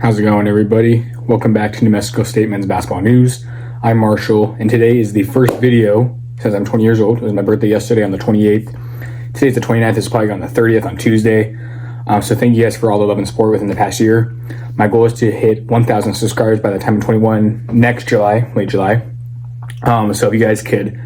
How's it going, everybody? Welcome back to New Mexico State Men's Basketball News. I'm Marshall, and today is the first video since I'm 20 years old. It was my birthday yesterday on the 28th. Today's the 29th. This is probably on the 30th on Tuesday. So thank you guys for all the love and support within the past year. My goal is to hit 1,000 subscribers by the time I'm 21 next July, late July. So if you guys could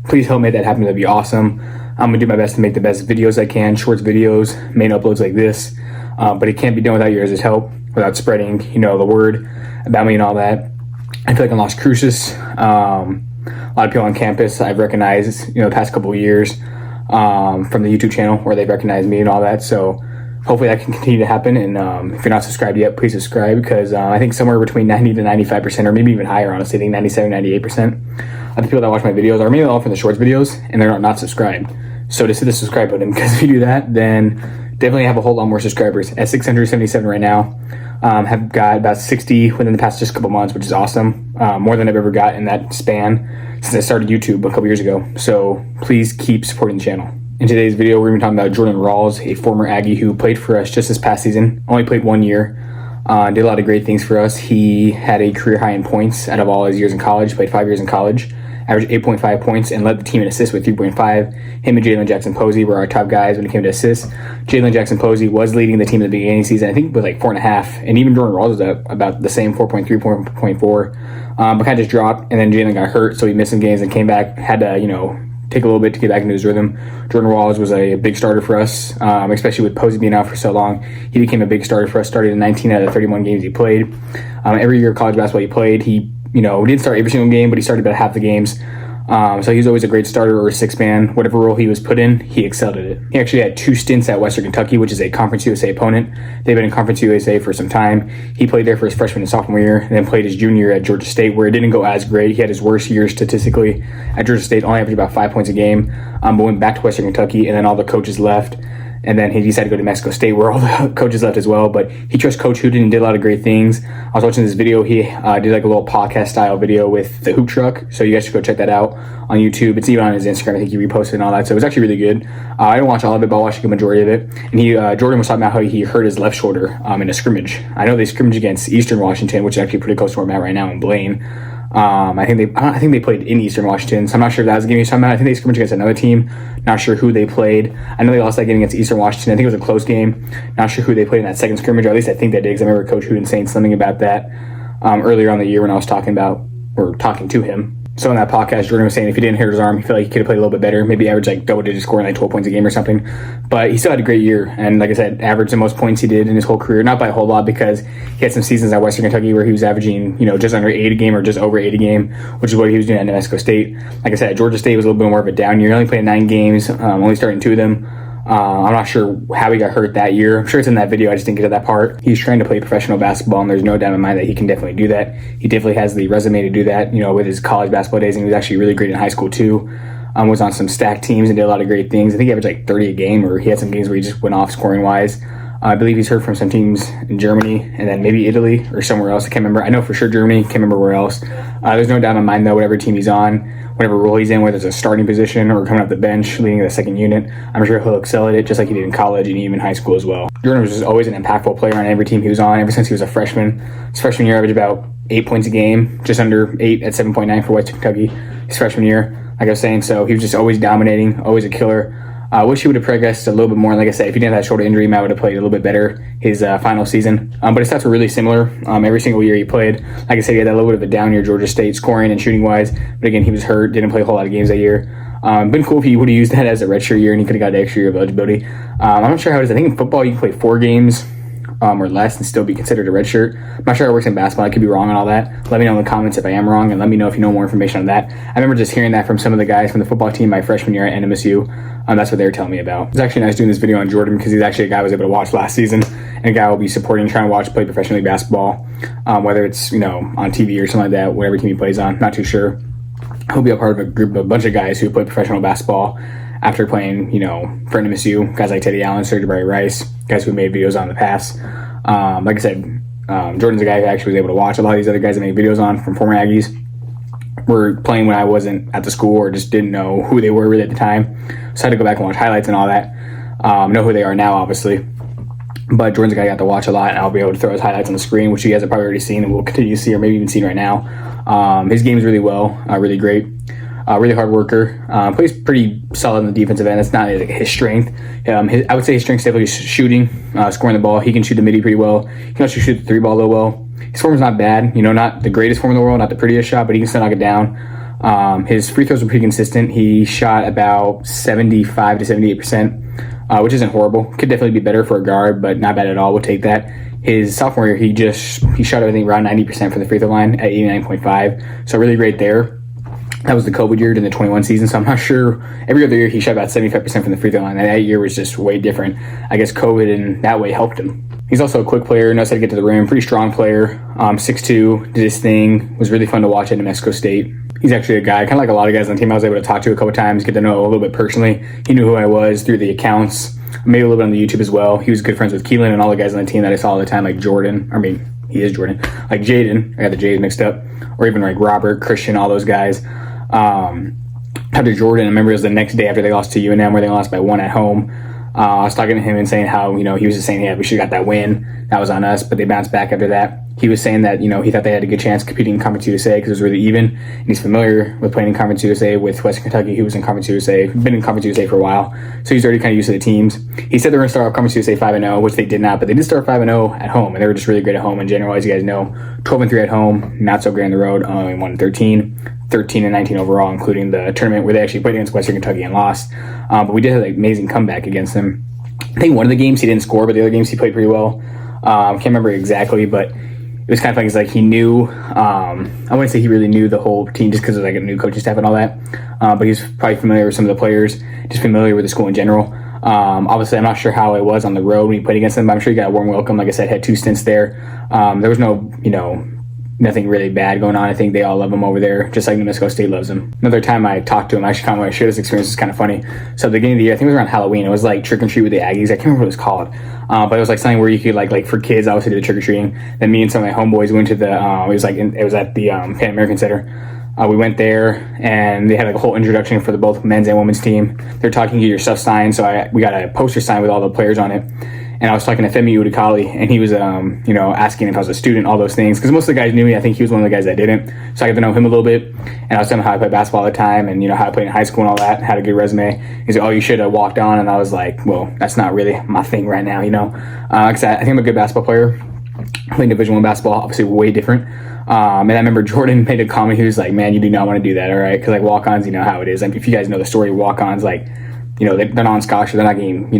please help make that happen, that'd be awesome. I'm going to do my best to make the best videos I can, shorts videos, main uploads like this. But it can't be done without your guys' help, without spreading, the word about me and all that. I feel like I'm Las Cruces. A lot of people on campus I've recognized, the past couple of years from the YouTube channel where they've recognized me and all that. So hopefully that can continue to happen. And if you're not subscribed yet, please subscribe, because I think somewhere between 90 to 95%, or maybe even higher, honestly, I think 97, 98% of the people that watch my videos are maybe all from the shorts videos, and they're not subscribed. So just hit the subscribe button, because if you do that, then definitely have a whole lot more subscribers. At 677 right now. Have got about 60 within the past just couple months, which is awesome. More than I've ever got in that span since I started YouTube a couple years ago. So please keep supporting the channel. In today's video, we're going to be talking about Jordan Rawls, a former Aggie who played for us just this past season. Only played 1 year. Did a lot of great things for us. He had a career high in points out of all his years in college. Played 5 years in college. Averaged 8.5 points and led the team in assists with 3.5. Him and Jalen Jackson Posey were our top guys when it came to assists. Jalen Jackson Posey was leading the team at the beginning of the season, I think, with like 4.5. And even Jordan Rawls was about the same, 4.3, 4.4. But kind of just dropped. And then Jalen got hurt, so he missed some games and came back. Had to, take a little bit to get back into his rhythm. Jordan Rawls was a big starter for us, especially with Posey being out for so long. He became a big starter for us, started in 19 out of 31 games he played. Every year of college basketball he played, he didn't start every single game, but he started about half the games. So he was always a great starter or a six-man. Whatever role he was put in, he excelled at it. He actually had 2 stints at Western Kentucky, which is a Conference USA opponent. They've been in Conference USA for some time. He played there for his freshman and sophomore year, and then played his junior year at Georgia State, where it didn't go as great. He had his worst year statistically at Georgia State, only averaged about 5 points a game, but went back to Western Kentucky, and then all the coaches left. And then he decided to go to Mexico State, where all the coaches left as well. But he trusts Coach Hooten and did a lot of great things. I was watching this video. He did like a little podcast style video with the hoop truck. So you guys should go check that out on YouTube. It's even on his Instagram. I think he reposted and all that. So it was actually really good. I didn't watch all of it, but I watched a good majority of it. And Jordan was talking about how he hurt his left shoulder in a scrimmage. I know they scrimmaged against Eastern Washington, which is actually pretty close to where I'm at right now in Blaine. I think they played in Eastern Washington, so I'm not sure if that was the game he's talking about. I think they scrimmaged against another team. Not sure who they played. I know they lost that game against Eastern Washington. I think it was a close game. Not sure who they played in that second scrimmage, or at least I think they did, because I remember Coach Hooten saying something about that earlier on the year when I was talking to him. So in that podcast, Jordan was saying if he didn't hurt his arm, he felt like he could have played a little bit better, maybe average like double-digit scoring, like 12 points a game or something. But he still had a great year, and like I said, averaged the most points he did in his whole career, not by a whole lot, because he had some seasons at Western Kentucky where he was averaging, just under 8 a game or just over 8 a game, which is what he was doing at New Mexico State. Like I said, at Georgia State was a little bit more of a down year. He only played 9 games, only starting 2 of them. I'm not sure how he got hurt that year. I'm sure it's in that video. I just didn't get to that part. He's trying to play professional basketball, and there's no doubt in my mind that he can definitely do that. He definitely has the resume to do that, with his college basketball days, and he was actually really great in high school too. Was on some stacked teams and did a lot of great things. I think he averaged like 30 a game, or he had some games where he just went off scoring wise. I believe he's heard from some teams in Germany and then maybe Italy or somewhere else. I can't remember. I know for sure Germany. Can't remember where else. There's no doubt in my mind, though, whatever team he's on, whatever role he's in, whether it's a starting position or coming off the bench, leading the second unit, I'm sure he'll excel at it just like he did in college and even high school as well. Jordan was just always an impactful player on every team he was on ever since he was a freshman. His freshman year averaged about 8 points a game, just under 8 at 7.9 for Western Kentucky. His freshman year, like I was saying, so he was just always dominating, always a killer. I wish he would have progressed a little bit more. Like I said, if he didn't have that shoulder injury, he might would have played a little bit better his final season. But his stats were really similar every single year he played. Like I said, he had that little bit of a down year, Georgia State, scoring and shooting wise. But again, he was hurt, didn't play a whole lot of games that year. Been cool if he would have used that as a redshirt year and he could have got an extra year of eligibility. I'm not sure how it is. I think in football you can play 4 games or less and still be considered a redshirt. I'm not sure how it works in basketball. I could be wrong on all that. Let me know in the comments if I am wrong, and let me know if you know more information on that. I remember just hearing that from some of the guys from the football team my freshman year at NMSU. That's what they were telling me about. It's actually nice doing this video on Jordan, because he's actually a guy I was able to watch last season, and a guy I will be supporting, trying to watch play professional league basketball, whether it's on TV or something like that, whatever team he plays on. Not too sure. He'll be a part of a bunch of guys who play professional basketball after playing, for NMSU, guys like Teddy Allen, Serge Barry Rice, guys who made videos on in the past. Like I said, Jordan's a guy who actually was able to watch a lot of these other guys that make videos on from former Aggies. Were playing when I wasn't at the school, or just didn't know who they were really at the time. So I had to go back and watch highlights and all that. Know who they are now, obviously. But Jordan's a guy I got to watch a lot, and I'll be able to throw his highlights on the screen, which you guys have probably already seen and will continue to see, or maybe even seen right now. His game is really well, really great. Really hard worker. Plays pretty solid on the defensive end. That's not his strength. I would say his strength is definitely shooting, scoring the ball. He can shoot the midi pretty well. He can also shoot the three ball a little well. His form is not bad. Not the greatest form in the world, not the prettiest shot, but he can still knock it down. His free throws were pretty consistent. He shot about 75 to 78%, which isn't horrible. Could definitely be better for a guard, but not bad at all. We'll take that. His sophomore year, he shot everything around 90% from the free throw line at 89.5. So really great there. That was the COVID year in the 21 season, so I'm not sure. Every other year, he shot about 75% from the free throw line. And that year was just way different. I guess COVID in that way helped him. He's also a quick player, knows how to get to the rim, pretty strong player. 6'2", did his thing, was really fun to watch at New Mexico State. He's actually a guy, kind of like a lot of guys on the team I was able to talk to a couple times, get to know a little bit personally. He knew who I was through the accounts, maybe a little bit on the YouTube as well. He was good friends with Keelan and all the guys on the team that I saw all the time, like Jordan. He is Jordan. Like Jaden, I got the J's mixed up. Or even like Robert, Christian, all those guys. After Jordan, I remember it was the next day after they lost to UNM, where they lost by 1 at home. I was talking to him and saying how, he was just saying, yeah, we should have got that win. That was on us, but they bounced back after that. He was saying that, he thought they had a good chance competing in Conference USA because it was really even. And he's familiar with playing in Conference USA with Western Kentucky. He was in Conference USA, been in Conference USA for a while. So he's already kind of used to the teams. He said they were going to start off Conference USA 5-0, which they did not, but they did start 5-0 at home. And they were just really great at home in general. As you guys know, 12-3 at home, not so great on the road, only 1-13. 13-19 overall, including the tournament where they actually played against Western Kentucky and lost. But we did have an amazing comeback against them. I think one of the games he didn't score, but the other games he played pretty well. Can't remember exactly, but it was kind of funny. It's like he knew, I wouldn't say he really knew the whole team just because of like a new coaching staff and all that. But he's probably familiar with some of the players, just familiar with the school in general. Obviously, I'm not sure how it was on the road when he played against them, but I'm sure he got a warm welcome. Like I said, had 2 stints there. There was no, nothing really bad going on. I think they all love him over there, just like New Mexico State loves him. Another time I talked to him, actually kind of when I shared this experience, is kind of funny. So at the beginning of the year, I think it was around Halloween, it was like trick and treat with the Aggies. I can't remember what it was called, but it was like something where you could like for kids, obviously do the trick or treating. Then me and some of my homeboys went to the it was at the Pan American Center. We went there and they had like a whole introduction for the both men's and women's team. They're talking to your stuff signed, so we got a poster signed with all the players on it. And I was talking to Femi Udikali, and he was, asking if I was a student, all those things. Because most of the guys knew me. I think he was one of the guys that didn't. So I got to know him a little bit. And I was telling him how I played basketball all the time and, how I played in high school and all that, and had a good resume. He's like, oh, you should have walked on. And I was like, well, that's not really my thing right now, Because I think I'm a good basketball player. Playing Division I basketball, obviously way different. And I remember Jordan made a comment. He was like, man, you do not want to do that, all right? Because, like, walk-ons, how it is. Like, if you guys know the story, walk-ons, like, they're not on scholarship. They're not getting,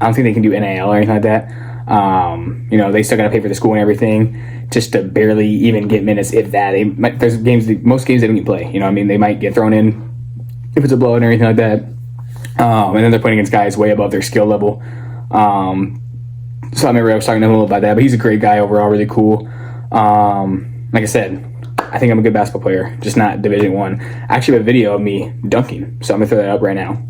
I don't think they can do NIL or anything like that. They still got to pay for the school and everything just to barely even get minutes, if that. There's most games they don't even play. They might get thrown in if it's a blowout or anything like that. And then they're playing against guys way above their skill level. So I remember I was talking to him a little about that, but he's a great guy overall, really cool. Like I said, I think I'm a good basketball player, just not Division I. I actually have a video of me dunking, so I'm going to throw that up right now.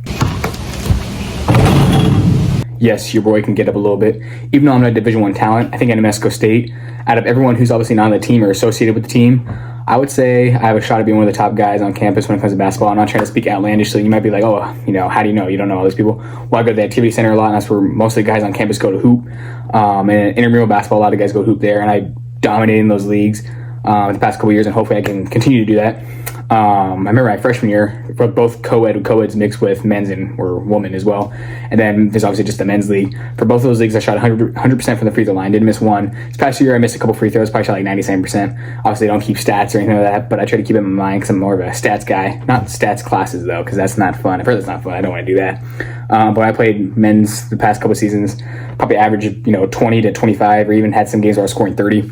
Yes, your boy can get up a little bit. Even though I'm not a Division I talent, I think at New Mexico State, out of everyone who's obviously not on the team or associated with the team, I would say I have a shot at being one of the top guys on campus when it comes to basketball. I'm not trying to speak outlandishly. You might be like, oh, how do you know? You don't know all these people. Well, I go to the activity center a lot, and that's where most of the guys on campus go to hoop. And in intramural basketball, a lot of guys go hoop there, and I dominated in those leagues the past couple years, and hopefully I can continue to do that. I remember my freshman year, both co-eds mixed with men's or women as well. And then there's obviously just the men's league. For both of those leagues, I shot 100% from the free throw line. Didn't miss one. This past year, I missed a couple free throws. Probably shot like 97%. Obviously, I don't keep stats or anything like that, but I try to keep it in mind because I'm more of a stats guy. Not stats classes, though, because that's not fun. I've heard that's not fun. I don't want to do that. But I played men's the past couple seasons, probably averaged 20 to 25, or even had some games where I was scoring 30.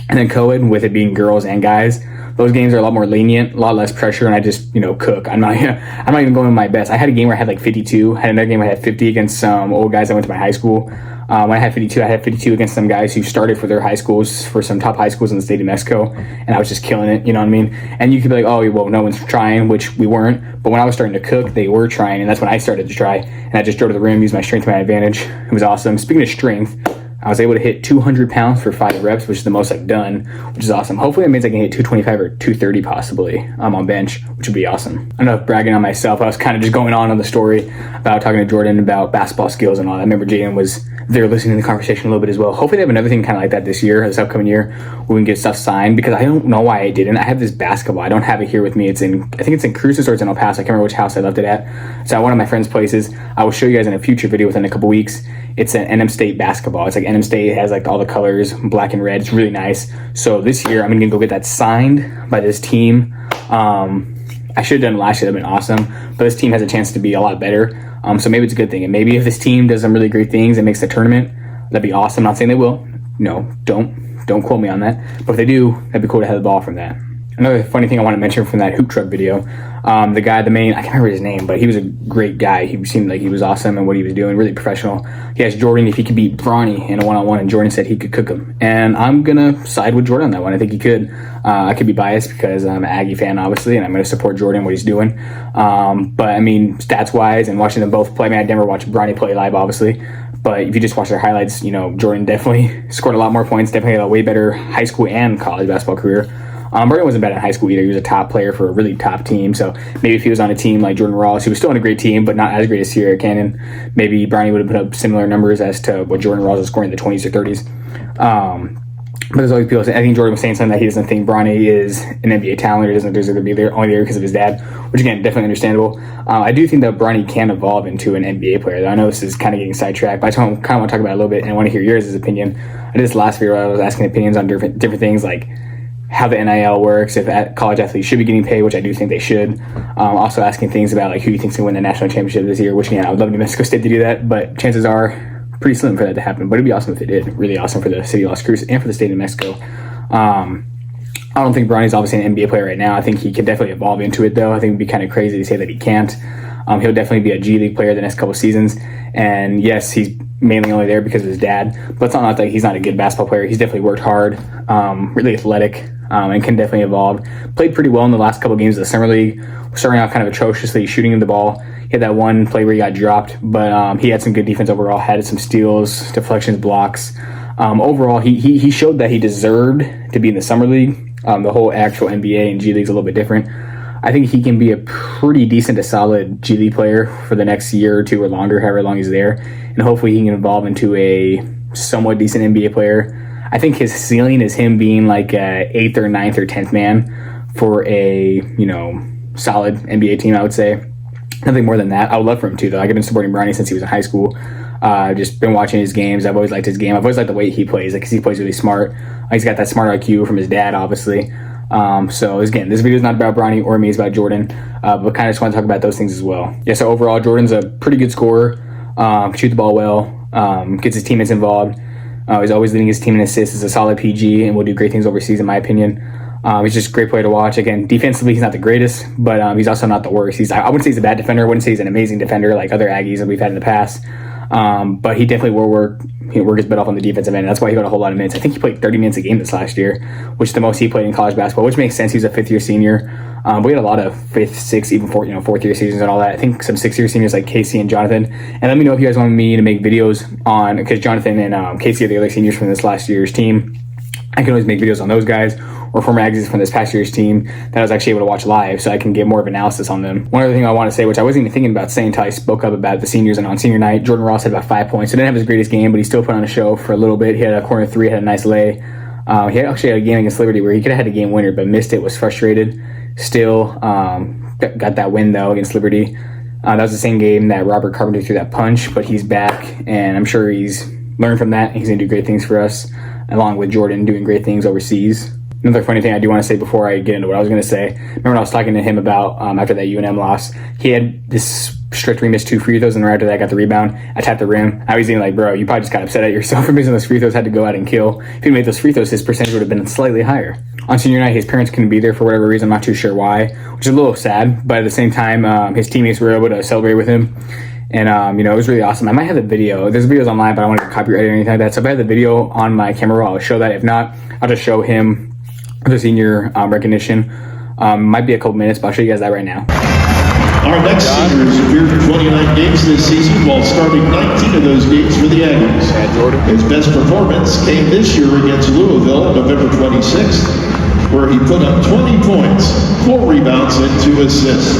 And then co-ed, with it being girls and guys, those games are a lot more lenient, a lot less pressure, and I just, cook. I'm not even going with my best. I had a game where I had like 52. Had another game where I had 50 against some old guys that went to my high school. When I had 52, I had 52 against some guys who started for their high schools, for some top high schools in the state of Mexico, and I was just killing it, you know what I mean? And you could be like, oh, well, no one's trying, which we weren't, but when I was starting to cook, they were trying, and that's when I started to try, and I just drove to the rim, used my strength to my advantage. It was awesome. Speaking of strength, I was able to hit 200 pounds for 5 reps, which is the most I've done, which is awesome. Hopefully that means I can hit 225 or 230 possibly on bench, which would be awesome. I don't know if bragging on myself, I was kind of just going on the story about talking to Jordan about basketball skills and all that. I remember Jaden was there listening to the conversation a little bit as well. Hopefully they have another thing kind of like that this upcoming year, where we can get stuff signed, because I don't know why I didn't. I have this basketball. I don't have it here with me. I think it's in Cruces or it's in El Paso. I can't remember which house I left it at. It's at one of my friend's places. I will show you guys in a future video within a couple weeks. It's an NM State basketball. It's like NM State. It has like all the colors, black and red. It's really nice. So this year I'm going to go get that signed by this team. I should have done it last year. That'd been awesome. But this team has a chance to be a lot better. So maybe it's a good thing. And maybe if this team does some really great things and makes the tournament, that'd be awesome. Not saying they will. No, don't quote me on that. But if they do, that'd be cool to have the ball from that. Another funny thing I want to mention from that hoop truck video, the guy, I can't remember his name, but he was a great guy. He seemed like he was awesome in what he was doing, really professional. He asked Jordan if he could beat Bronny in a one-on-one, and Jordan said he could cook him. And I'm going to side with Jordan on that one. I think he could. I could be biased because I'm an Aggie fan, obviously, and I'm going to support Jordan, what he's doing. But, I mean, stats-wise and watching them both play, I never watched Bronny play live, obviously. But if you just watch their highlights, Jordan definitely scored a lot more points, definitely had a way better high school and college basketball career. Jordan wasn't bad in high school either. He was a top player for a really top team. So maybe if he was on a team like Jordan Rawls, he was still on a great team, but not as great as Sierra Cannon, maybe Bronny would have put up similar numbers as to what Jordan Rawls was scoring in the 20s or 30s. But there's always people saying, I think Jordan was saying something that he doesn't think Bronny is an NBA talent, or doesn't deserve to be there, only there because of his dad, which again, definitely understandable. I do think that Bronny can evolve into an NBA player. I know this is kind of getting sidetracked, but I kind of want to talk about it a little bit and I want to heir yours' opinion. I did this last video where I was asking opinions on different things, like how the NIL works, if college athletes should be getting paid, which I do think they should. Also asking things about like who you think's going to win the national championship this year, which again, I would love New Mexico State to do that, but chances are pretty slim for that to happen. But it'd be awesome if it did. Really awesome for the city of Las Cruces and for the state of New Mexico. I don't think Bronny's obviously an NBA player right now. I think he could definitely evolve into it, though. I think it'd be kind of crazy to say that he can't. He'll definitely be a G League player the next couple seasons. And yes, he's mainly only there because of his dad. But it's not like he's not a good basketball player. He's definitely worked hard, really athletic, and can definitely evolve. Played pretty well in the last couple games of the Summer League. Starting out kind of atrociously shooting the ball. He had that one play where he got dropped, but he had some good defense overall. Had some steals, deflections, blocks. Overall, he showed that he deserved to be in the Summer League. The whole actual NBA and G League is a little bit different. I think he can be a pretty decent to solid G League player for the next year or two or longer, however long he's there. And hopefully he can evolve into a somewhat decent NBA player. I think his ceiling is him being like a 8th or 9th or 10th man for a, solid NBA team, I would say. Nothing more than that. I would love for him too, though. I've been supporting Bronny since he was in high school. I've just been watching his games. I've always liked his game. I've always liked the way he plays, because he plays really smart. He's got that smart IQ from his dad, obviously. So again, this video is not about Bronny or me, it's about Jordan, but kind of just want to talk about those things as well. Yeah, so overall, Jordan's a pretty good scorer, can shoot the ball well, gets his teammates involved. He's always leading his team in assists. He's a solid PG and will do great things overseas, in my opinion. He's just a great player to watch. Again, defensively, he's not the greatest, but he's also not the worst. I wouldn't say he's a bad defender. I wouldn't say he's an amazing defender like other Aggies that we've had in the past. But he definitely will work his butt off on the defensive end. That's why he got a whole lot of minutes. I think he played 30 minutes a game this last year, which is the most he played in college basketball, which makes sense. He was a fifth-year senior. We had a lot of fifth, sixth, even fourth-year seasons and all that. I think some sixth-year seniors like Casey and Jonathan. And let me know if you guys want me to make videos on, because Jonathan and Casey are the other seniors from this last year's team. I can always make videos on those guys, or former Aggies from this past year's team that I was actually able to watch live, so I can get more of analysis on them. One other thing I want to say, which I wasn't even thinking about saying until I spoke up about the seniors, and on senior night, Jordan Rawls had about 5 points. He didn't have his greatest game, but he still put on a show for a little bit. He had a corner three, had a nice lay. He actually had a game against Liberty where he could have had a game winner, but missed it, was frustrated. Still got that win, though, against Liberty. That was the same game that Robert Carpenter threw that punch, but he's back, and I'm sure he's learned from that. He's going to do great things for us, along with Jordan doing great things overseas. Another funny thing I do want to say before I get into what I was going to say, remember when I was talking to him about after that UNM loss, he had this stretch where he missed 2 free throws, and right after that I got the rebound. I tapped the rim. I was thinking like, bro, you probably just got upset at yourself for missing those free throws, had to go out and kill. If he made those free throws, his percentage would have been slightly higher. On senior night, his parents couldn't be there for whatever reason. I'm not too sure why, which is a little sad, but at the same time, his teammates were able to celebrate with him. And, it was really awesome. I might have the video. There's videos online, but I don't want to get copyrighted or anything like that. So if I have the video on my camera roll, I'll show that. If not, I'll just show him the senior recognition. Might be a couple minutes, but I'll show you guys that right now. Our next seniors appeared in 29 games this season while starting 19 of those games for the Aggies. His best performance came this year against Louisville on November 26th, where he put up 20 points, 4 rebounds, and 2 assists.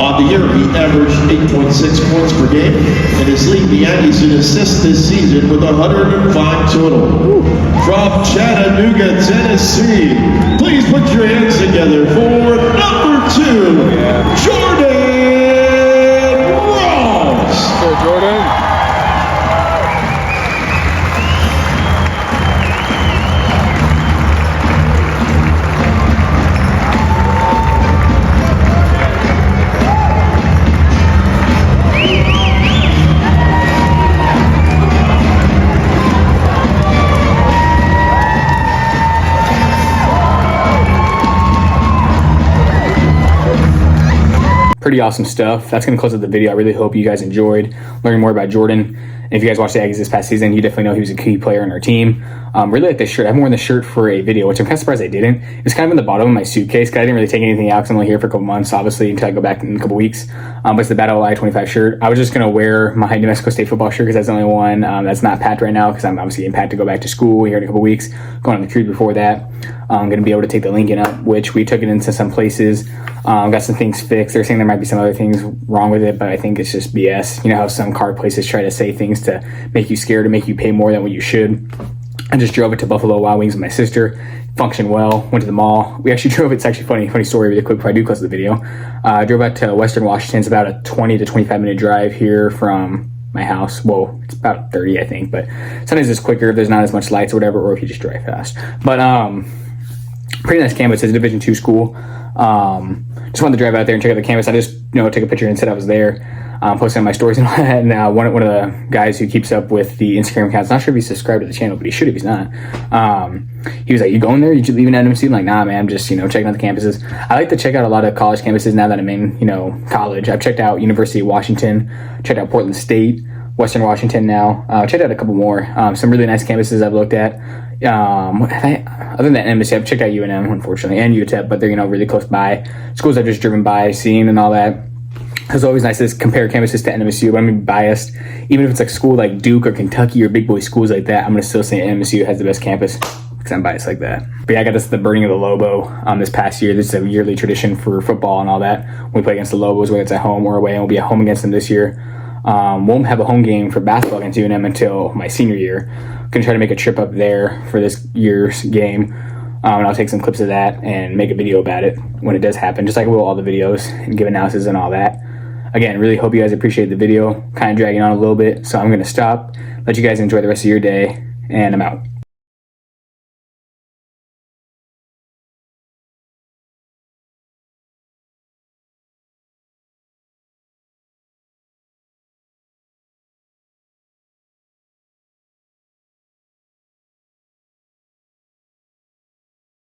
On the year, he averaged 8.6 points per game, and has led the Aggies in assists this season with 105 total. From Chattanooga, Tennessee, please put your hands together for number 2, Jordan Rawls. So Jordan. Pretty awesome stuff. That's going to close out the video. I really hope you guys enjoyed learning more about Jordan. And if you guys watched the Aggies this past season, you definitely know he was a key player in our team. Really like this shirt. I haven't worn the shirt for a video, which I'm kind of surprised I didn't. It was kind of in the bottom of my suitcase because I didn't really take anything out because I'm only here for a couple months, obviously, until I go back in a couple weeks. But it's the Battle I-25 shirt. I was just going to wear my New Mexico State football shirt because that's the only one that's not packed right now because I'm obviously getting packed to go back to school here in a couple weeks. Going on the cruise before that. I'm going to be able to take the Lincoln up, which we took it into some places. Got some things fixed. They're saying there might be some other things wrong with it, but I think it's just BS. You know how some car places try to say things to make you scared, to make you pay more than what you should. I just drove it to Buffalo Wild Wings with my sister. Functioned well. Went to the mall. We actually drove. It's actually funny story really quick before I do close the video. I drove out to Western Washington. It's about a 20 to 25 minute drive here from my house. Well, it's about 30, I think, but sometimes it's quicker if there's not as much lights or whatever, or if you just drive fast. But pretty nice campus. It's a Division II school. Just wanted to drive out there and check out the campus. I just, took a picture and said I was there, posting on my stories and all that. And one of the guys who keeps up with the Instagram accounts, not sure if he's subscribed to the channel, but he should if he's not. He was like, "You going there? You should leave an MSU?" I'm like, "Nah, man, I'm just, checking out the campuses." I like to check out a lot of college campuses now that I'm in, college. I've checked out University of Washington, checked out Portland State, Western Washington now. Checked out a couple more. Some really nice campuses I've looked at. Other than MSU, I've checked out UNM, unfortunately, and UTEP, but they're, really close by. Schools I've just driven by, seen, and all that. It's always nice to compare campuses to NMSU, but I'm biased. Even if it's like a school like Duke or Kentucky or big boy schools like that, I'm going to still say NMSU has the best campus because I'm biased like that. But yeah, I got the burning of the Lobo this past year. This is a yearly tradition for football and all that. We play against the Lobos, whether it's at home or away, and we'll be at home against them this year. Won't have a home game for basketball against UNM until my senior year. Gonna try to make a trip up there for this year's game, and I'll take some clips of that and make a video about it when it does happen, just like I will all the videos and give analysis and all that. Again, really hope you guys appreciate the video. Kind of dragging on a little bit, so I'm gonna stop, let you guys enjoy the rest of your day, and I'm out.